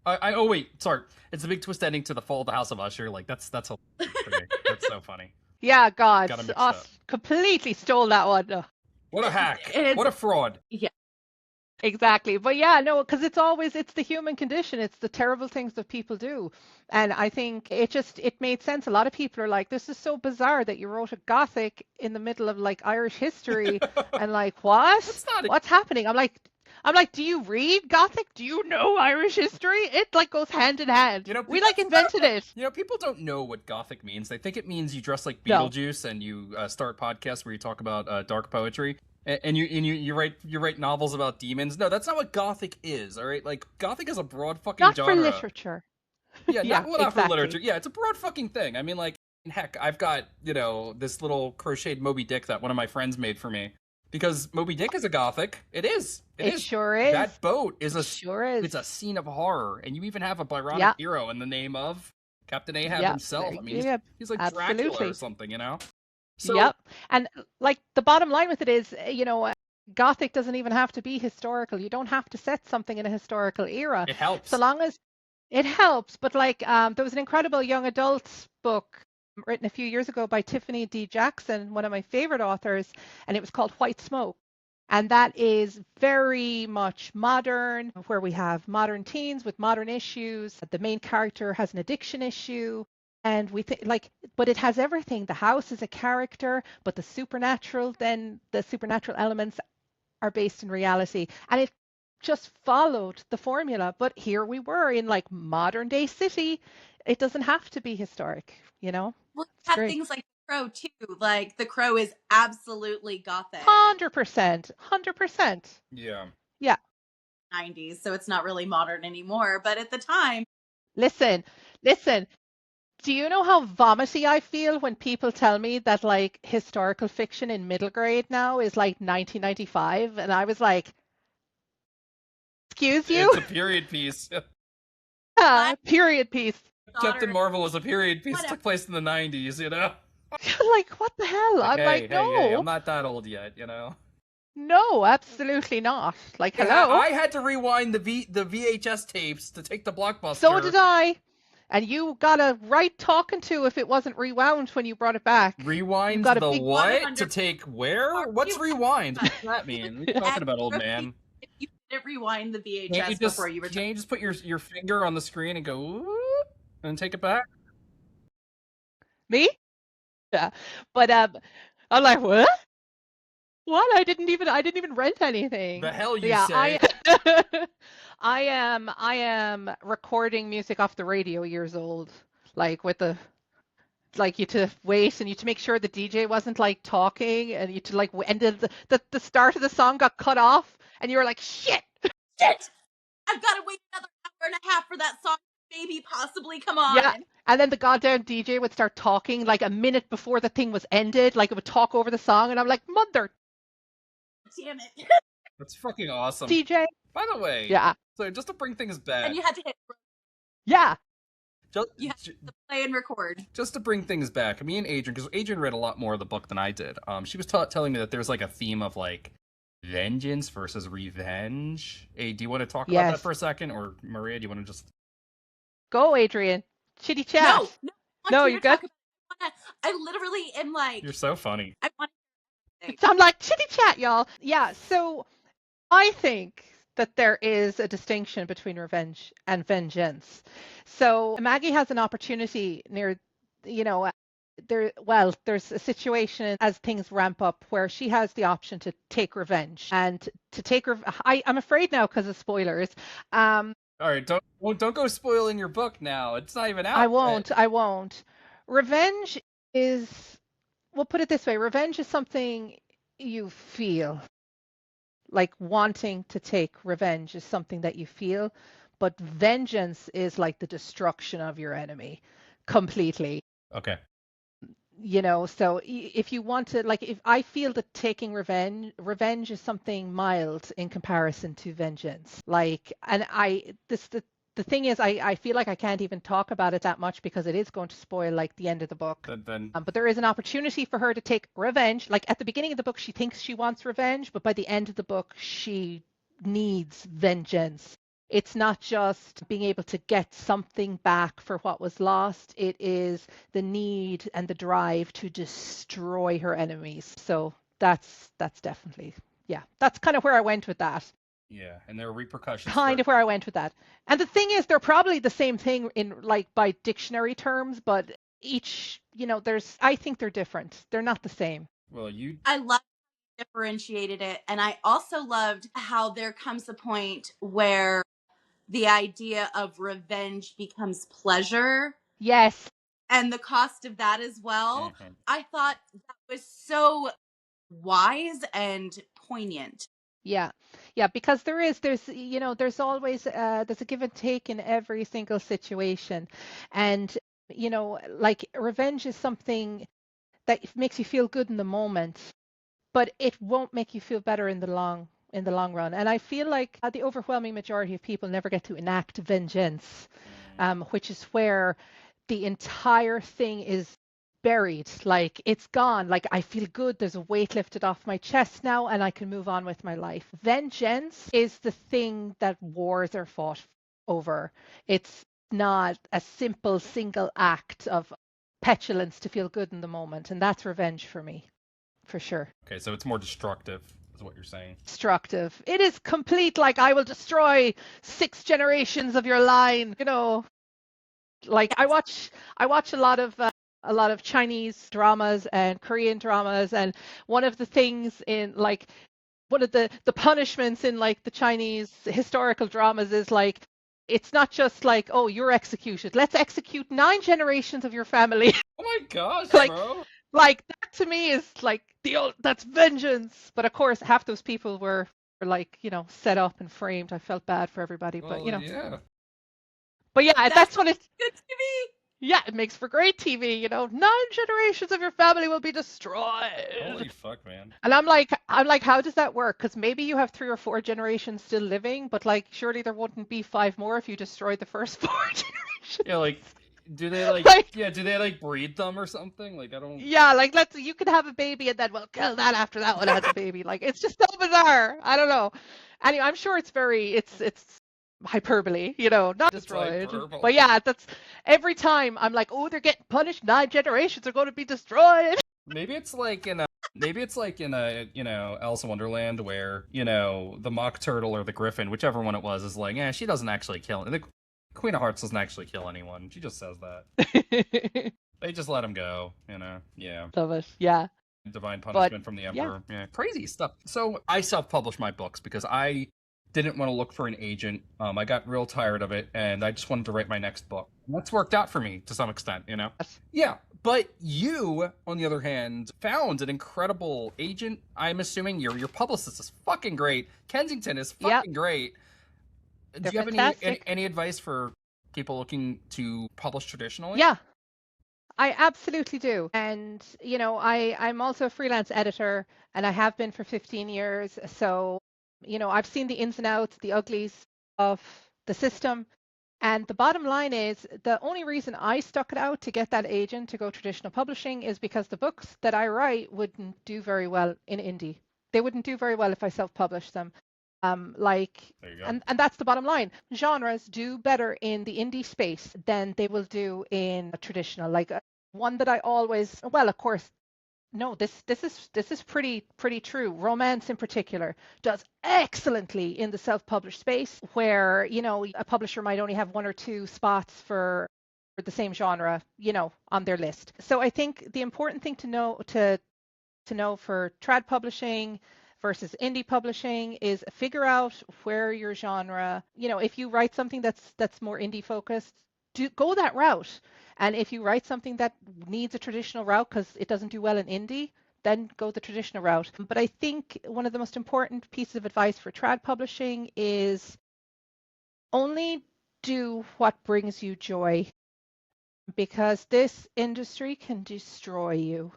oh wait, sorry, it's a big twist ending to the Fall of the House of Usher. Like that's hilarious for me. That's so funny. Yeah, God. Got 'em mixed Us up. completely stole that one. What a hack! And it's What a fraud! yeah. Exactly. But yeah, no, because it's the human condition. It's the terrible things that people do. And I think it made sense. A lot of people are like, this is so bizarre that you wrote a Gothic in the middle of like Irish history and like, what? That's not. What's happening? I'm like, do you read Gothic? Do you know Irish history? It like goes hand in hand. We like invented it. People don't know what Gothic means. They think it means you dress like No. Beetlejuice and you start podcasts where you talk about dark poetry. And you write novels about demons. No, that's not what Gothic is. All right, like Gothic is a broad fucking Not genre. for literature. Yeah, Yeah, not for exactly. literature. Yeah, it's a broad fucking thing. I mean, like, heck, I've got this little crocheted Moby Dick that one of my friends made for me because Moby Dick is a Gothic. It is. It is. sure is. That boat is Sure is. It's a scene of horror, and you even have a Byronic Yeah. hero in the name of Captain Ahab Yeah, himself. I mean, yeah, he's like Dracula absolutely. or something, you know? So, Yep. And like the bottom line with it is, Gothic doesn't even have to be historical. You don't have to set something in a historical era. it helps. So long as it helps. But like there was an incredible young adult book written a few years ago by Tiffany D. Jackson, one of my favorite authors, and it was called White Smoke. And that is very much modern, where we have modern teens with modern issues. The main character has an addiction issue. And we think but it has everything. The house is a character, but the supernatural elements are based in reality. And it just followed the formula. But here we were in like modern day city. It doesn't have to be historic, Well, you It's have great. things like The Crow too. Like The Crow is absolutely Gothic. 100%. 100%. Yeah. Yeah. 90s, so it's not really modern anymore. But at the time, Listen. Do you know how vomity I feel when people tell me that like historical fiction in middle grade now is like 1995? And I was like, excuse you? It's a period piece. Yeah, period piece. Captain Marvel was a period piece. Whatever. Took place in the 90s, you know? Like, what the hell? I'm like, no. Hey, I'm not that old yet, you know? No, absolutely not. Like, Yeah, hello. I had to rewind the VHS tapes to take the Blockbuster. So did I. And you got a right talking to if it wasn't rewound when you brought it back. Rewind got a the big what? To take where? What's rewind? What does that mean? What are you talking about, old man? if you didn't rewind the VHS Can't you just, before you were can't you just put your finger on the screen and go, "Ooh," and take it back? Me? Yeah. But I'm like, what? What? I didn't even rent anything. The hell you Yeah, say? I am recording music off the radio years old, like with the like you to wait and you to make sure the DJ wasn't like talking and you to like and the start of the song got cut off and you were like shit. I've got to wait another hour and a half for that song to maybe possibly come on. Yeah. And then the goddamn DJ would start talking like a minute before the thing was ended, like it would talk over the song and I'm like, mother Damn it. That's fucking awesome. DJ. By the way, Yeah. so just to bring things back, And you had to hit Yeah. you have to play and record. just to bring things back, me and Adrian, because Adrian read a lot more of the book than I did. She was telling me that there's like a theme of like vengeance versus revenge. Hey, do you want to talk about that for a second, or Maria, do you want to just Go, Adrian. Chitty chat. No, you good? I literally am like, You're so funny. I want So I'm like chitty chat, y'all. Yeah. So I think that there is a distinction between revenge and vengeance. So Maggie has an opportunity near, there's a situation as things ramp up where she has the option to take revenge and to take I'm afraid now because of spoilers. All right, don't go spoiling your book now. It's not even out. I won't. Revenge is, we'll put it this way, revenge is something you feel. Like wanting to take revenge is something that you feel, but vengeance is like the destruction of your enemy completely. Okay. So if you want to, like, if I feel that taking revenge is something mild in comparison to vengeance. Like, and the thing is, I feel like I can't even talk about it that much because it is going to spoil like the end of the book. But there is an opportunity for her to take revenge. Like at the beginning of the book, she thinks she wants revenge, but by the end of the book, she needs vengeance. It's not just being able to get something back for what was lost. It is the need and the drive to destroy her enemies. So that's definitely, yeah, that's kind of where I went with that. Yeah, and there are repercussions Kind for. of where I went with that. And the thing is, they're probably the same thing in like by dictionary terms, but each, I think they're different. They're not the same. Well, you. I love differentiated it, and I also loved how there comes a point where the idea of revenge becomes pleasure Yes. and the cost of that as well. Mhm. I thought that was so wise and poignant. Yeah. Yeah, because there's always there's a give and take in every single situation. And like revenge is something that makes you feel good in the moment, but it won't make you feel better in the long run. And I feel like the overwhelming majority of people never get to enact vengeance, which is where the entire thing is buried. Like it's gone. Like I feel good. There's a weight lifted off my chest now, and I can move on with my life. Vengeance is the thing that wars are fought over. It's not a simple single act of petulance to feel good in the moment, and that's revenge for me, for sure. Okay, so it's more destructive, is what you're saying. Destructive. It is complete. Like I will destroy 6 generations of your line. Like I watch a lot of Chinese dramas and Korean dramas, and one of the things in like one of the punishments in like the Chinese historical dramas is like it's not just like, oh, you're executed. Let's execute 9 generations of your family. Oh my gosh, like bro. like that to me is like that's vengeance. But of course, half those people were like set up and framed. I felt bad for everybody, but Well, yeah. but yeah, That's that's what it. good TV. Yeah, it makes for great TV. 9 generations of your family will be destroyed. Holy fuck, man. And I'm like, how does that work? Because maybe you have 3 or 4 generations still living, but like, surely there wouldn't be 5 more if you destroyed the first 4 generations. Yeah, like, do they like? Like, Yeah, do they like breed them or something? Like, I don't. yeah, like you could have a baby and then we'll kill that after that one has a baby. Like, it's just so bizarre. I don't know. Anyway, I'm sure it's hyperbole, not It's destroyed. hyperbole. But yeah, that's every time I'm like, oh, they're getting punished. 9 generations are going to be destroyed. Maybe it's like in a. Maybe it's like in a, Alice in Wonderland where, the mock turtle or the griffin, whichever one it was, is like, yeah, she doesn't actually kill. The Queen of Hearts doesn't actually kill anyone. She just says that. They just let him go, Yeah. Love it. Yeah. Divine punishment from the yeah. Emperor. Yeah. Crazy stuff. So I self-published my books because I didn't want to look for an agent. I got real tired of it, and I just wanted to write my next book. That's worked out for me to some extent, Yes. Yeah, but you, on the other hand, found an incredible agent. I'm assuming your publicist is fucking great. Kensington is fucking great. They're Do you have fantastic. any advice for people looking to publish traditionally? Yeah, I absolutely do. And, I'm also a freelance editor and I have been for 15 years. So, I've seen the ins and outs, the uglies of the system. And the bottom line is the only reason I stuck it out to get that agent to go traditional publishing is because the books that I write wouldn't do very well in indie. They wouldn't do very well if I self-published them. There you go. And that's the bottom line. Genres do better in the indie space than they will do in a traditional. Like one that I always, well, of course, no, this is pretty true. Romance in particular does excellently in the self-published space, where a publisher might only have 1 or 2 spots for the same genre, on their list. So I think the important thing to know for trad publishing versus indie publishing is figure out where your genre, if you write something that's more indie focused, go that route. And if you write something that needs a traditional route because it doesn't do well in indie, then go the traditional route. But I think one of the most important pieces of advice for trad publishing is only do what brings you joy, because this industry can destroy you.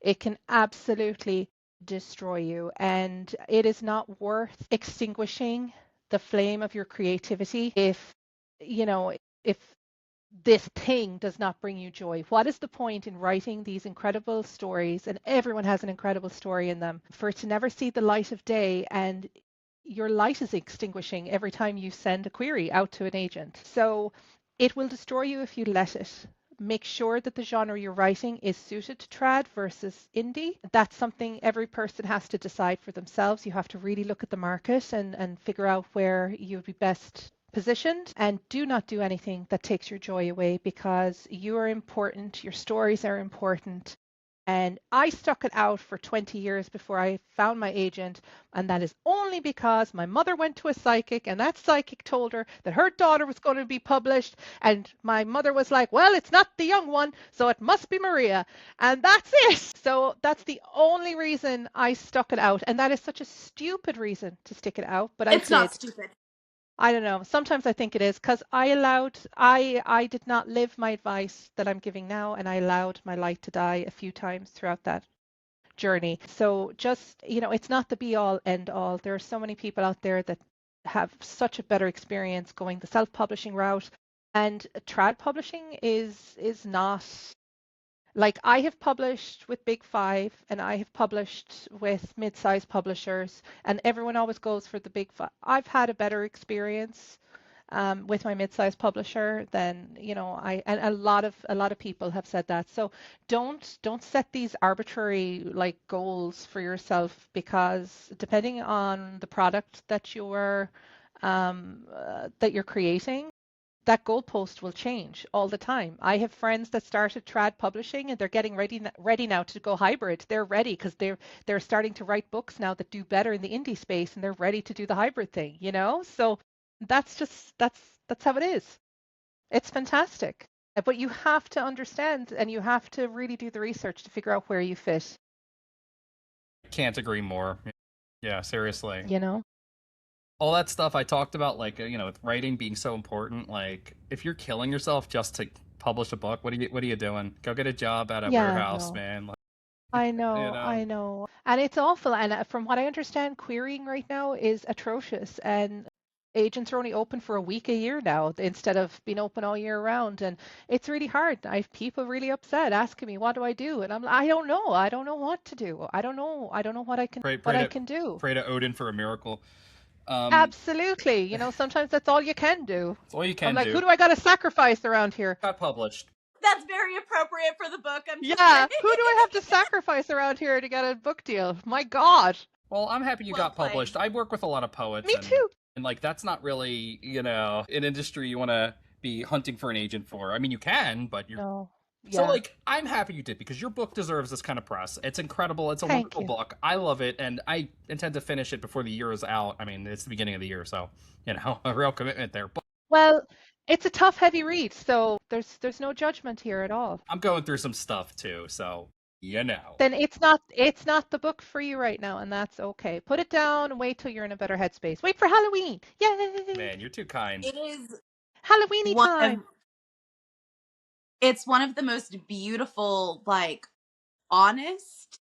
It can absolutely destroy you, and it is not worth extinguishing the flame of your creativity if this thing does not bring you joy. What is the point in writing these incredible stories, and everyone has an incredible story in them, for it to never see the light of day, and your light is extinguishing every time you send a query out to an agent? So it will destroy you if you let it. make sure that the genre you're writing is suited to trad versus indie. That's something every person has to decide for themselves. You have to really look at the market and figure out where you'd be best positioned, and do not do anything that takes your joy away, because you are important, your stories are important. And I stuck it out for 20 years before I found my agent. And that is only because my mother went to a psychic, and that psychic told her that her daughter was going to be published. And my mother was like, well, it's not the young one, so it must be Maria. And that's it. So that's the only reason I stuck it out. And that is such a stupid reason to stick it out, but I It's not did. stupid. I don't know. Sometimes I think it is, because I did not live my advice that I'm giving now, and I allowed my light to die a few times throughout that journey. So just, it's not the be all end all. There are so many people out there that have such a better experience going the self-publishing route, and trad publishing is not. Like, I have published with Big Five, and I have published with mid-sized publishers, and everyone always goes for the Big Five. I've had a better experience with my mid-sized publisher than, and a lot of people have said that. So don't set these arbitrary like goals for yourself, because depending on the product that you're creating, that goalpost will change all the time. I have friends that started trad publishing, and they're getting ready now to go hybrid. They're ready because they're starting to write books now that do better in the indie space, and they're ready to do the hybrid thing, So that's how it is. It's fantastic. But you have to understand, and you have to really do the research to figure out where you fit, Can't agree more. Yeah, seriously. you know? All that stuff I talked about, like, with writing being so important, like, if you're killing yourself just to publish a book, what are you doing? Go get a job at a Yeah, warehouse, no. man. Like, I you know, know. I know. And it's awful. And from what I understand, querying right now is atrocious. And agents are only open for a week a year now instead of being open all year round. And it's really hard. I have people really upset asking me, what do I do? And I don't know. I don't know what to do. I don't know. I don't know what I can Pray, what pray I to can do. pray to Odin for a miracle. Um, Absolutely. Sometimes that's all you can do. it's all you I'm can like, do. who do I got to sacrifice around here? Got published. That's very appropriate for the book. I'm just Yeah, saying. who do I have to sacrifice around here to get a book deal? My God. Well, I'm happy you Well got played. published. I work with a lot of poets, Me too. and like that's not really, an industry you want to be hunting for an agent for. I mean, you can, but you're No. so Yeah. like I'm happy you did, because your book deserves this kind of press. It's incredible. It's a Thank wonderful you. book. I love it, and I intend to finish it before the year is out. I mean, it's the beginning of the year, so a real commitment there. But Well, it's a tough, heavy read, so there's no judgment here at all. I'm going through some stuff too, so. Then it's not the book for you right now, and that's okay. Put it down and wait till you're in a better headspace. Wait for Halloween. Yay! Man, you're too kind. It is Halloweeny one of time. it's one of the most beautiful, like, honest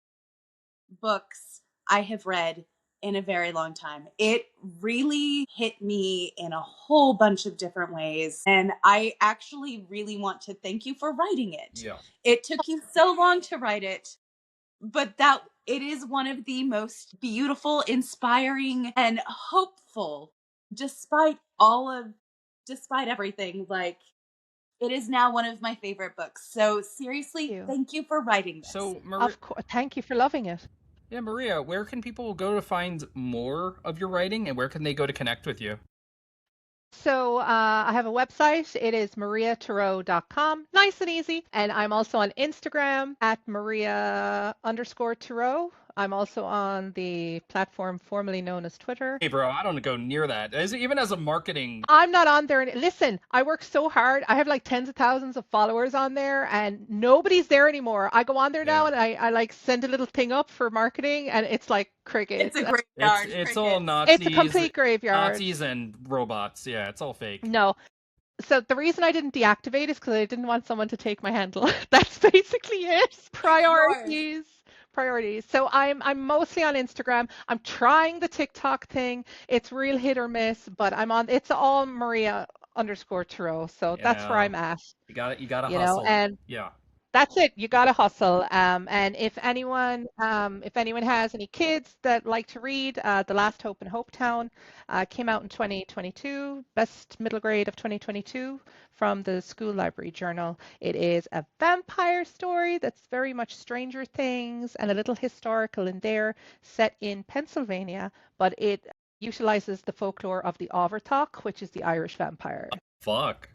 books I have read in a very long time. It really hit me in a whole bunch of different ways. And I actually really want to thank you for writing it. Yeah. It took you so long to write it, but that it is one of the most beautiful, inspiring, and hopeful, despite everything. Like, it is now one of my favorite books. So seriously, You. thank you for writing this. So, Of course. Thank you for loving it. yeah, Maria, where can people go to find more of your writing, and where can they go to connect with you? So I have a website. It is mariatureau.com. Nice and easy. And I'm also on Instagram at Maria_Tureau. I'm also on the platform formerly known as Twitter. Hey, bro, I don't go near that. Even as a marketing. I'm not on there. Listen, I work so hard. I have like tens of thousands of followers on there, and nobody's there anymore. I go on there now, and I like send a little thing up for marketing, and it's like crickets. It's a graveyard. It's all Nazis. It's a complete graveyard. Nazis and robots. Yeah, it's all fake. No. So the reason I didn't deactivate is because I didn't want someone to take my handle. That's basically it. Priorities. So I'm mostly on Instagram. I'm trying the TikTok thing. It's real hit or miss, but it's all Maria_Tureau. So that's where I'm at. You got to hustle. And yeah. That's it. You gotta hustle. And if anyone has any kids that like to read, The Last Hope in Hopetown came out in 2022, best middle grade of 2022 from the School Library Journal. It is a vampire story that's very much Stranger Things and a little historical in there, set in Pennsylvania, but it utilizes the folklore of the Overthok, which is the Irish vampire. Fuck.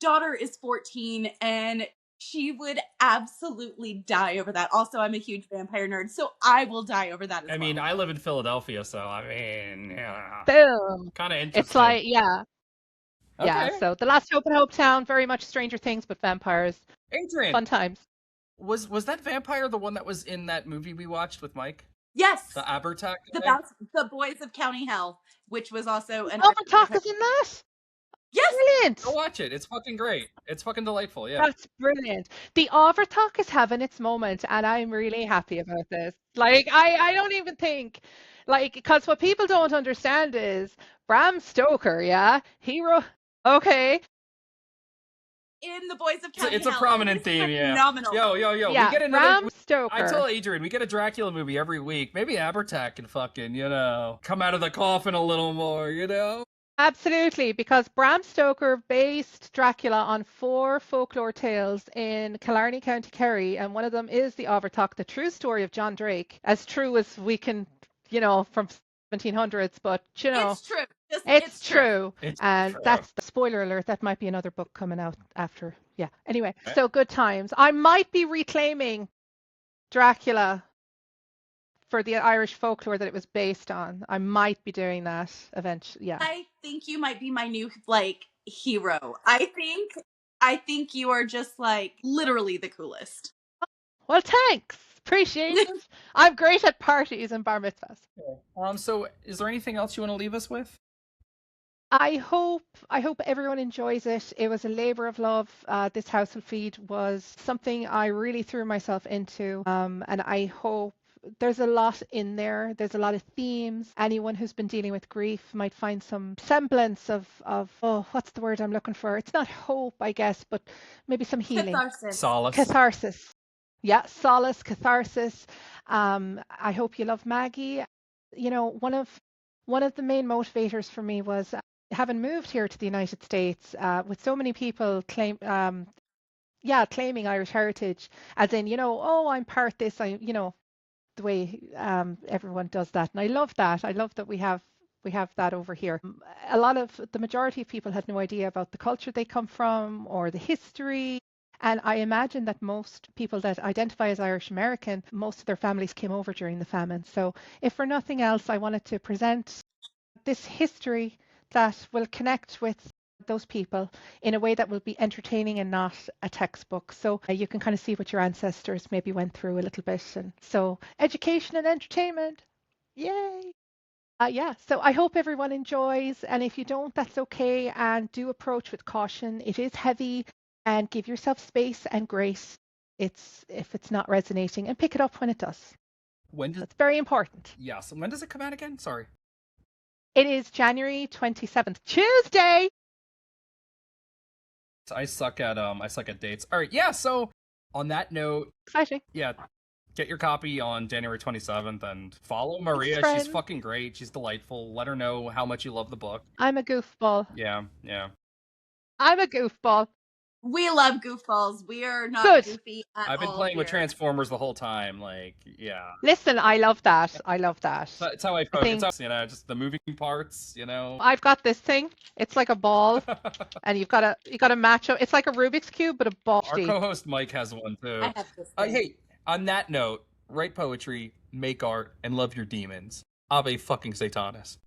Daughter is 14 and she would absolutely die over that. Also, I'm a huge vampire nerd, so I will die over that as well. I mean, I live in Philadelphia, so I mean, yeah. Boom. Kind of interesting. It's like, yeah. Okay. Yeah, so The Last Hope in Hopetown, very much Stranger Things, but vampires. Adrian, Fun times. was that vampire the one that was in that movie we watched with Mike? Yes. The Abertac? The Boys of County Hell, which was also an Overtalk is in that? Yes. Brilliant. Go watch it. It's fucking great. It's fucking delightful. Yeah. That's brilliant. The Overtalk is having its moment, and I'm really happy about this. Like, I don't even think, like, because what people don't understand is Bram Stoker, yeah? Hero. Okay. In the Boys of County It's a Hell. prominent theme, yeah. Phenomenal. Yo. Yeah, We get Bram Stoker. I told Adrian, we get a Dracula movie every week. Maybe Abertac can fucking, come out of the coffin a little more, Absolutely, because Bram Stoker based Dracula on 4 folklore tales in Killarney, County Kerry, and one of them is the Overthok, the true story of John Drake, as true as we can, from 1700s, but, It's true. It's true. It's And true. that's the spoiler alert. That might be another book coming out after. Yeah. Anyway, so good times. I might be reclaiming Dracula for the Irish folklore that it was based on. I might be doing that eventually. Yeah. I think you might be my new hero. I think you are just literally the coolest. Well, thanks. Appreciate it. I'm great at parties and bar mitzvahs. So is there anything else you want to leave us with? I hope everyone enjoys it. It was a labor of love. This household feed was something I really threw myself into, and I hope there's a lot in there. There's a lot of themes. Anyone who's been dealing with grief might find some semblance of what's the word I'm looking for? It's not hope, I guess, but maybe some healing. Solace. Catharsis. Yeah, solace, catharsis. I hope you love Maggie. One of the main motivators for me was having moved here to the United States with so many people claiming Irish heritage, as in, I'm part this, the way everyone does that. And I love that. I love that we have that over here. The majority of people had no idea about the culture they come from or the history. And I imagine that most people that identify as Irish American, most of their families came over during the famine. So if for nothing else, I wanted to present this history that will connect with those people in a way that will be entertaining and not a textbook. So you can kind of see what your ancestors maybe went through a little bit. And so education and entertainment. Yay. So I hope everyone enjoys. And if you don't, that's okay. And do approach with caution. It is heavy. And give yourself space and grace if it's not resonating, and pick it up when it does. That's very important. Yes. When does it come out again? Sorry. It is January 27th, Tuesday. I suck at dates. All right. Yeah. So on that note, exciting. Yeah. Get your copy on January 27th and follow Maria. She's fucking great. She's delightful. Let her know how much you love the book. I'm a goofball. Yeah. I'm a goofball. We love goofballs. We are not goofy at all. I've been playing with Transformers the whole time. Listen, I love that. It's how I focus. Just the moving parts. I've got this thing. It's like a ball, and you've got to match up. It's like a Rubik's cube, but a ball. Our co-host Mike has one too. I have this hey, on that note, write poetry, make art, and love your demons. Ave fucking Satanas.